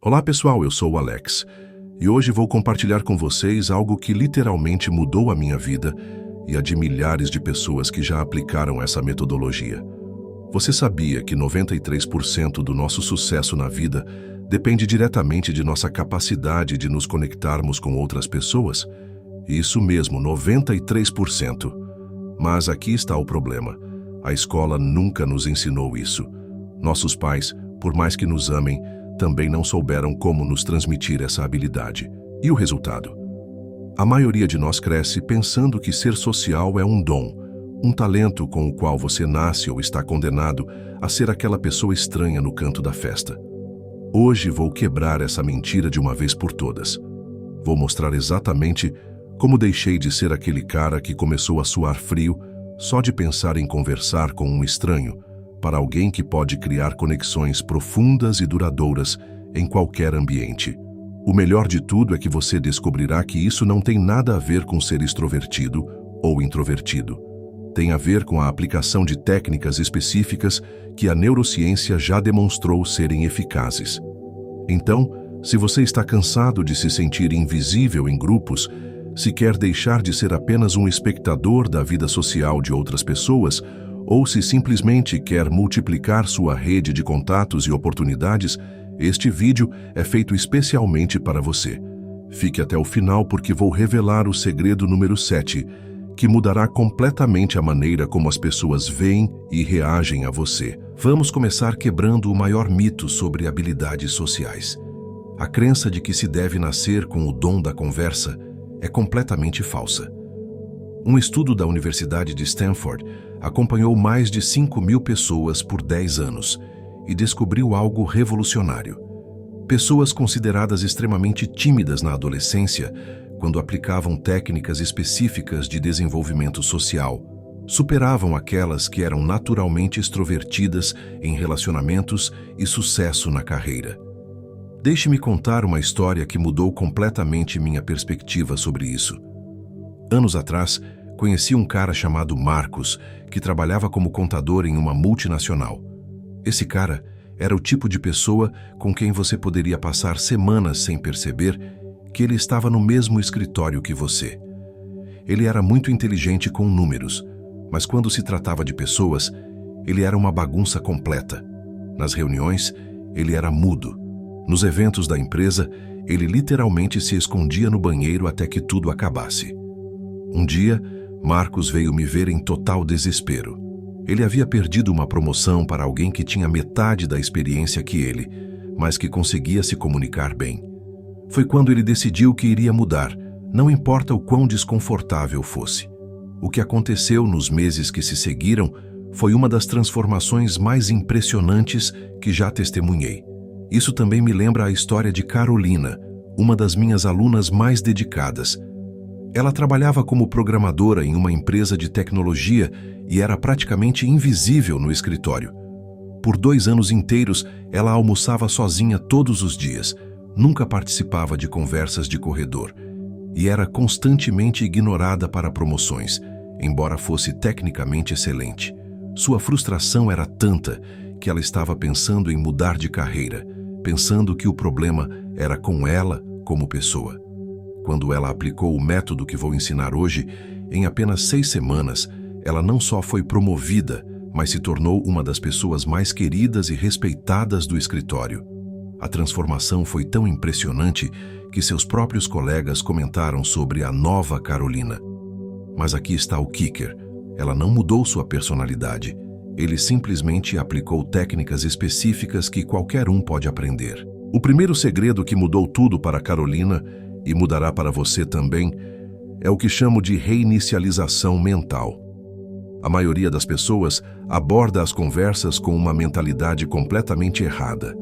Olá pessoal, eu sou o Alex e hoje vou compartilhar com vocês algo que literalmente mudou a minha vida e a de milhares de pessoas que já aplicaram essa metodologia. Você sabia que 93% do nosso sucesso na vida depende diretamente de nossa capacidade de nos conectarmos com outras pessoas? Isso mesmo, 93%. Mas aqui está o problema. A escola nunca nos ensinou isso. Nossos pais, por mais que nos amem, também não souberam como nos transmitir essa habilidade. E o resultado? A maioria de nós cresce pensando que ser social é um dom, um talento com o qual você nasce ou está condenado a ser aquela pessoa estranha no canto da festa. Hoje vou quebrar essa mentira de uma vez por todas. Vou mostrar exatamente como deixei de ser aquele cara que começou a suar frio só de pensar em conversar com um estranho, para alguém que pode criar conexões profundas e duradouras em qualquer ambiente. O melhor de tudo é que você descobrirá que isso não tem nada a ver com ser extrovertido ou introvertido. Tem a ver com a aplicação de técnicas específicas que a neurociência já demonstrou serem eficazes. Então, se você está cansado de se sentir invisível em grupos, se quer deixar de ser apenas um espectador da vida social de outras pessoas, ou se simplesmente quer multiplicar sua rede de contatos e oportunidades, este vídeo é feito especialmente para você. Fique até o final porque vou revelar o segredo número 7, que mudará completamente a maneira como as pessoas veem e reagem a você. Vamos começar quebrando o maior mito sobre habilidades sociais. A crença de que se deve nascer com o dom da conversa é completamente falsa. Um estudo da Universidade de Stanford acompanhou mais de 5.000 pessoas por 10 anos e descobriu algo revolucionário. Pessoas consideradas extremamente tímidas na adolescência, quando aplicavam técnicas específicas de desenvolvimento social, superavam aquelas que eram naturalmente extrovertidas em relacionamentos e sucesso na carreira. Deixe-me contar uma história que mudou completamente minha perspectiva sobre isso. Anos atrás, conheci um cara chamado Marcos, que trabalhava como contador em uma multinacional. Esse cara era o tipo de pessoa com quem você poderia passar semanas sem perceber que ele estava no mesmo escritório que você. Ele era muito inteligente com números, mas quando se tratava de pessoas, ele era uma bagunça completa. Nas reuniões, ele era mudo. Nos eventos da empresa, ele literalmente se escondia no banheiro até que tudo acabasse. Um dia, Marcos veio me ver em total desespero. Ele havia perdido uma promoção para alguém que tinha metade da experiência que ele, mas que conseguia se comunicar bem. Foi quando ele decidiu que iria mudar, não importa o quão desconfortável fosse. O que aconteceu nos meses que se seguiram foi uma das transformações mais impressionantes que já testemunhei. Isso também me lembra a história de Carolina, uma das minhas alunas mais dedicadas. Ela trabalhava como programadora em uma empresa de tecnologia e era praticamente invisível no escritório. Por 2 anos inteiros, ela almoçava sozinha todos os dias, nunca participava de conversas de corredor e era constantemente ignorada para promoções, embora fosse tecnicamente excelente. Sua frustração era tanta que ela estava pensando em mudar de carreira, pensando que o problema era com ela como pessoa. Quando ela aplicou o método que vou ensinar hoje, em apenas 6 semanas, ela não só foi promovida, mas se tornou uma das pessoas mais queridas e respeitadas do escritório. A transformação foi tão impressionante que seus próprios colegas comentaram sobre a nova Carolina. Mas aqui está o kicker. Ela não mudou sua personalidade. Ele simplesmente aplicou técnicas específicas que qualquer um pode aprender. O primeiro segredo que mudou tudo para Carolina e mudará para você também, é o que chamo de reinicialização mental. A maioria das pessoas aborda as conversas com uma mentalidade completamente errada.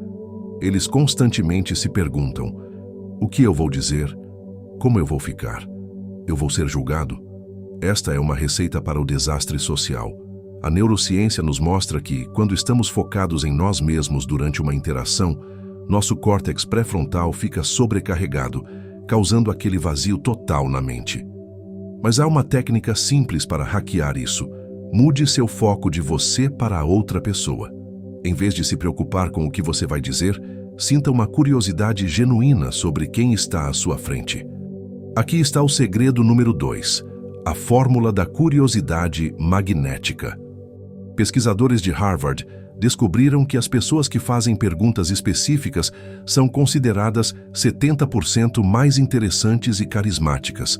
Eles constantemente se perguntam: o que eu vou dizer? Como eu vou ficar? Eu vou ser julgado? Esta é uma receita para o desastre social. A neurociência nos mostra que, quando estamos focados em nós mesmos durante uma interação, nosso córtex pré-frontal fica sobrecarregado, causando aquele vazio total na mente. Mas há uma técnica simples para hackear isso. Mude seu foco de você para a outra pessoa. Em vez de se preocupar com o que você vai dizer, Sinta uma curiosidade genuína sobre quem está à sua frente. Aqui está o segredo número 2, a fórmula da curiosidade magnética. Pesquisadores de Harvard descobriram que as pessoas que fazem perguntas específicas são consideradas 70% mais interessantes e carismáticas.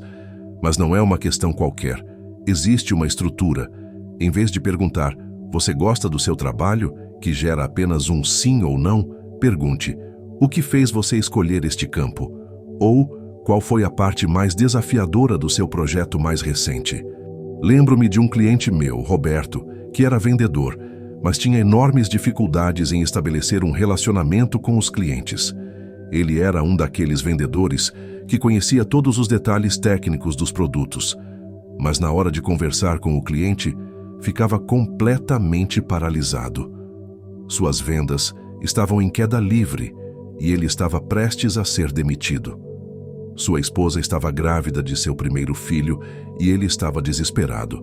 Mas não é uma questão qualquer. Existe uma estrutura. Em vez de perguntar, você gosta do seu trabalho, que gera apenas um sim ou não, pergunte, o que fez você escolher este campo? Ou, qual foi a parte mais desafiadora do seu projeto mais recente? Lembro-me de um cliente meu, Roberto, que era vendedor, mas tinha enormes dificuldades em estabelecer um relacionamento com os clientes. Ele era um daqueles vendedores que conhecia todos os detalhes técnicos dos produtos, mas na hora de conversar com o cliente, ficava completamente paralisado. Suas vendas estavam em queda livre e ele estava prestes a ser demitido. Sua esposa estava grávida de seu primeiro filho e ele estava desesperado.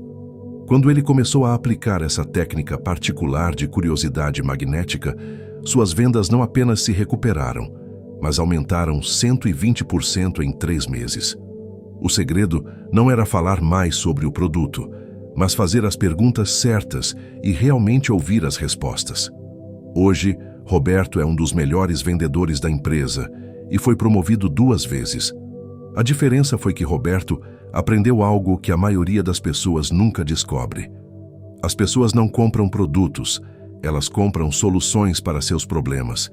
Quando ele começou a aplicar essa técnica particular de curiosidade magnética, suas vendas não apenas se recuperaram, mas aumentaram 120% em 3 meses. O segredo não era falar mais sobre o produto, mas fazer as perguntas certas e realmente ouvir as respostas. Hoje, Roberto é um dos melhores vendedores da empresa e foi promovido 2 vezes. A diferença foi que Roberto aprendeu algo que a maioria das pessoas nunca descobre. As pessoas não compram produtos, elas compram soluções para seus problemas.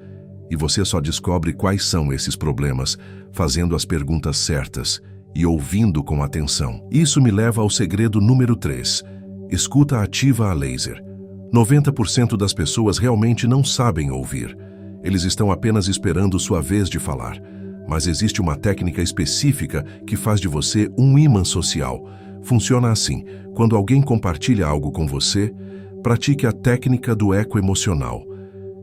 E você só descobre quais são esses problemas fazendo as perguntas certas e ouvindo com atenção. Isso me leva ao segredo número 3, escuta ativa a laser. 90% das pessoas realmente não sabem ouvir. Eles estão apenas esperando sua vez de falar. Mas existe uma técnica específica que faz de você um imã social. Funciona assim: quando alguém compartilha algo com você, pratique a técnica do eco emocional.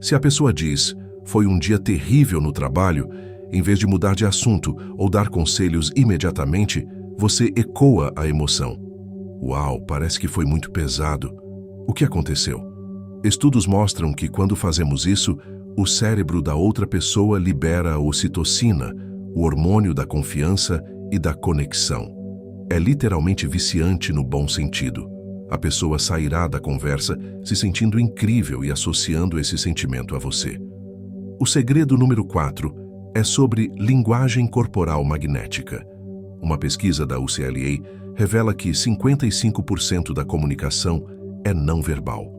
Se a pessoa diz, foi um dia terrível no trabalho, em vez de mudar de assunto ou dar conselhos imediatamente, você ecoa a emoção. Uau, parece que foi muito pesado. O que aconteceu? Estudos mostram que quando fazemos isso, o cérebro da outra pessoa libera a ocitocina, o hormônio da confiança e da conexão. É literalmente viciante no bom sentido. A pessoa sairá da conversa se sentindo incrível e associando esse sentimento a você. O segredo número 4 é sobre linguagem corporal magnética. Uma pesquisa da UCLA revela que 55% da comunicação é não verbal.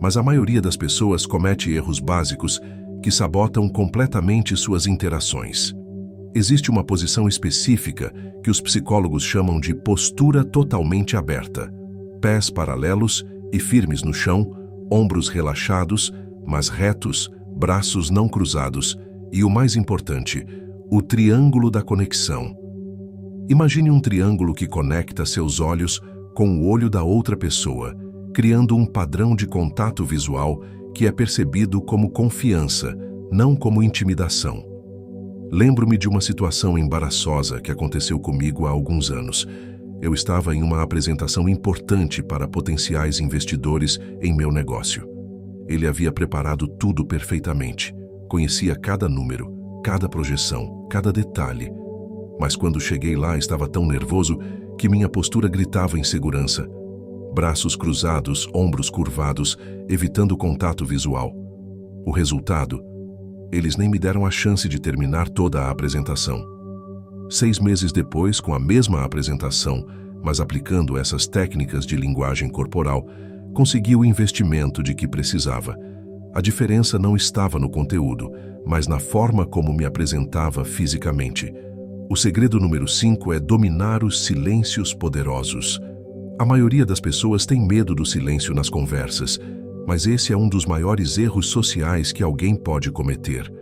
Mas a maioria das pessoas comete erros básicos que sabotam completamente suas interações. Existe uma posição específica que os psicólogos chamam de postura totalmente aberta. Pés paralelos e firmes no chão, ombros relaxados, mas retos, braços não cruzados e, o mais importante, o triângulo da conexão. Imagine um triângulo que conecta seus olhos com o olho da outra pessoa, criando um padrão de contato visual que é percebido como confiança, não como intimidação. Lembro-me de uma situação embaraçosa que aconteceu comigo há alguns anos. Eu estava em uma apresentação importante para potenciais investidores em meu negócio. Ele havia preparado tudo perfeitamente. Conhecia cada número, cada projeção, cada detalhe. Mas quando cheguei lá, estava tão nervoso que minha postura gritava insegurança. Braços cruzados, ombros curvados, evitando contato visual. O resultado? Eles nem me deram a chance de terminar toda a apresentação. 6 meses depois, com a mesma apresentação, mas aplicando essas técnicas de linguagem corporal, consegui o investimento de que precisava. A diferença não estava no conteúdo, mas na forma como me apresentava fisicamente. O segredo número 5 é dominar os silêncios poderosos. A maioria das pessoas tem medo do silêncio nas conversas, mas esse é um dos maiores erros sociais que alguém pode cometer.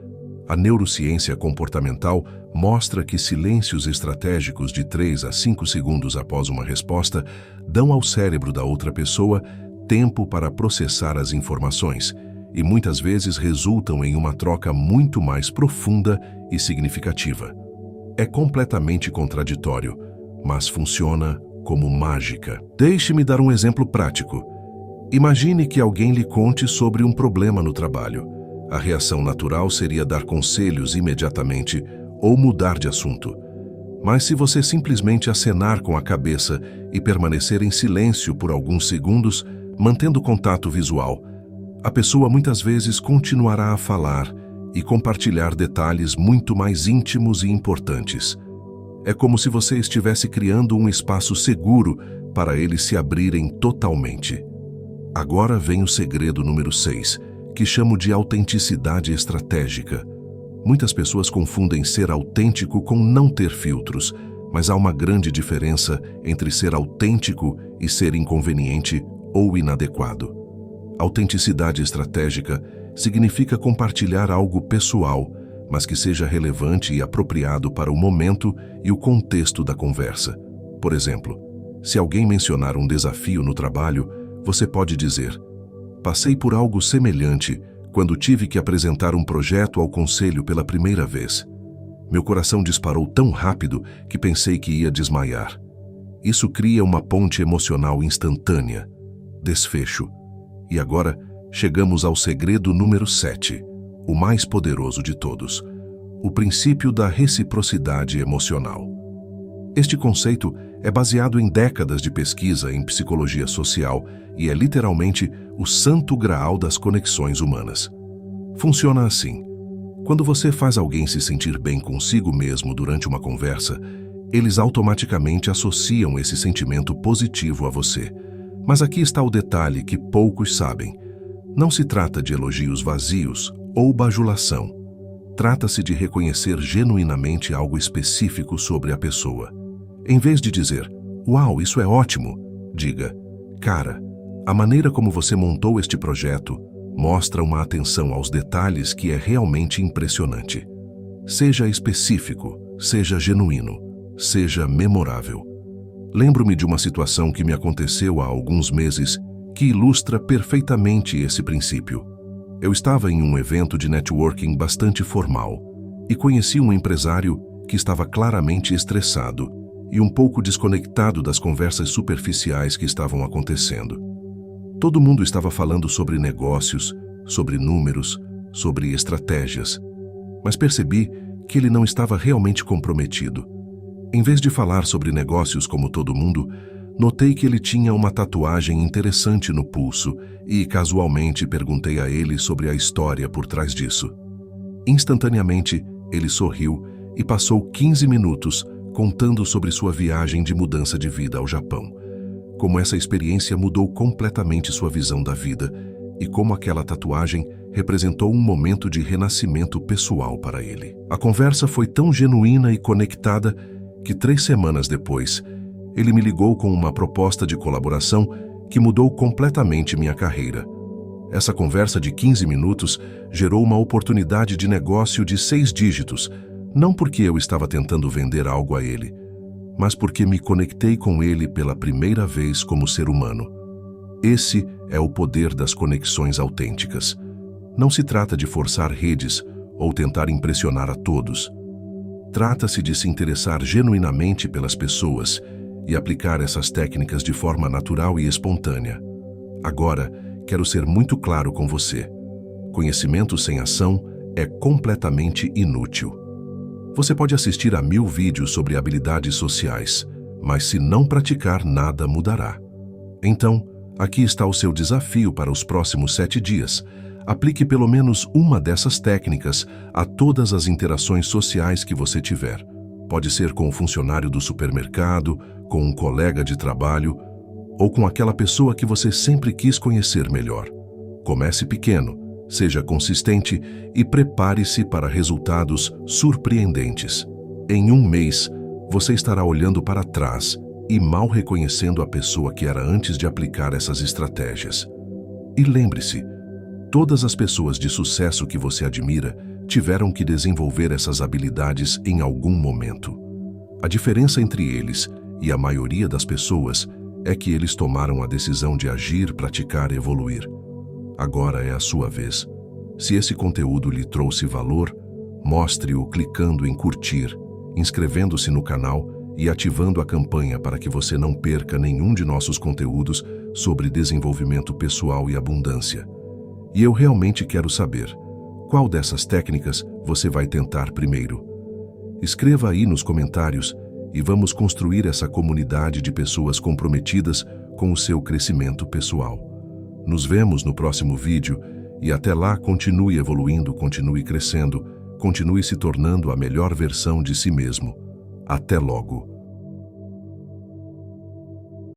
A neurociência comportamental mostra que silêncios estratégicos de 3 a 5 segundos após uma resposta dão ao cérebro da outra pessoa tempo para processar as informações e muitas vezes resultam em uma troca muito mais profunda e significativa. É completamente contraditório, mas funciona como mágica. Deixe-me dar um exemplo prático. Imagine que alguém lhe conte sobre um problema no trabalho. A reação natural seria dar conselhos imediatamente ou mudar de assunto. Mas se você simplesmente acenar com a cabeça e permanecer em silêncio por alguns segundos, mantendo contato visual, a pessoa muitas vezes continuará a falar e compartilhar detalhes muito mais íntimos e importantes. É como se você estivesse criando um espaço seguro para eles se abrirem totalmente. Agora vem o segredo número 6, que chamo de autenticidade estratégica. Muitas pessoas confundem ser autêntico com não ter filtros, mas há uma grande diferença entre ser autêntico e ser inconveniente ou inadequado. Autenticidade estratégica significa compartilhar algo pessoal, mas que seja relevante e apropriado para o momento e o contexto da conversa. Por exemplo, se alguém mencionar um desafio no trabalho, você pode dizer: "Passei por algo semelhante quando tive que apresentar um projeto ao conselho pela primeira vez. Meu coração disparou tão rápido que pensei que ia desmaiar." Isso cria uma ponte emocional instantânea. Desfecho. E agora, chegamos ao segredo número 7, o mais poderoso de todos: o princípio da reciprocidade emocional. Este conceito é baseado em décadas de pesquisa em psicologia social e é literalmente o santo graal das conexões humanas. Funciona assim: quando você faz alguém se sentir bem consigo mesmo durante uma conversa, eles automaticamente associam esse sentimento positivo a você. Mas aqui está o detalhe que poucos sabem. Não se trata de elogios vazios ou bajulação. Trata-se de reconhecer genuinamente algo específico sobre a pessoa. Em vez de dizer: "Uau, isso é ótimo", diga: "Cara, a maneira como você montou este projeto mostra uma atenção aos detalhes que é realmente impressionante." Seja específico, seja genuíno, seja memorável. Lembro-me de uma situação que me aconteceu há alguns meses que ilustra perfeitamente esse princípio. Eu estava em um evento de networking bastante formal e conheci um empresário que estava claramente estressado e um pouco desconectado das conversas superficiais que estavam acontecendo. Todo mundo estava falando sobre negócios, sobre números, sobre estratégias, mas percebi que ele não estava realmente comprometido. Em vez de falar sobre negócios como todo mundo, notei que ele tinha uma tatuagem interessante no pulso e casualmente perguntei a ele sobre a história por trás disso. Instantaneamente, ele sorriu e passou 15 minutos contando sobre sua viagem de mudança de vida ao Japão. Como essa experiência mudou completamente sua visão da vida e como aquela tatuagem representou um momento de renascimento pessoal para ele. A conversa foi tão genuína e conectada que 3 semanas depois, ele me ligou com uma proposta de colaboração que mudou completamente minha carreira. Essa conversa de 15 minutos gerou uma oportunidade de negócio de 6 dígitos, não porque eu estava tentando vender algo a ele, mas porque me conectei com ele pela primeira vez como ser humano. Esse é o poder das conexões autênticas. Não se trata de forçar redes ou tentar impressionar a todos. Trata-se de se interessar genuinamente pelas pessoas e aplicar essas técnicas de forma natural e espontânea. Agora, quero ser muito claro com você. Conhecimento sem ação é completamente inútil. Você pode assistir a 1000 vídeos sobre habilidades sociais, mas se não praticar, nada mudará. Então, aqui está o seu desafio para os próximos 7 dias. Aplique pelo menos uma dessas técnicas a todas as interações sociais que você tiver. Pode ser com um funcionário do supermercado, com um colega de trabalho ou com aquela pessoa que você sempre quis conhecer melhor. Comece pequeno, seja consistente e prepare-se para resultados surpreendentes. Em 1 mês, você estará olhando para trás e mal reconhecendo a pessoa que era antes de aplicar essas estratégias. E lembre-se, todas as pessoas de sucesso que você admira tiveram que desenvolver essas habilidades em algum momento. A diferença entre eles e a maioria das pessoas é que eles tomaram a decisão de agir, praticar e evoluir. Agora é a sua vez. Se esse conteúdo lhe trouxe valor, mostre-o clicando em curtir, inscrevendo-se no canal e ativando a campanha para que você não perca nenhum de nossos conteúdos sobre desenvolvimento pessoal e abundância. E eu realmente quero saber, Qual dessas técnicas você vai tentar primeiro? Escreva aí nos comentários e vamos construir essa comunidade de pessoas comprometidas com o seu crescimento pessoal. Nos vemos no próximo vídeo e até lá continue evoluindo, continue crescendo, continue se tornando a melhor versão de si mesmo. Até logo!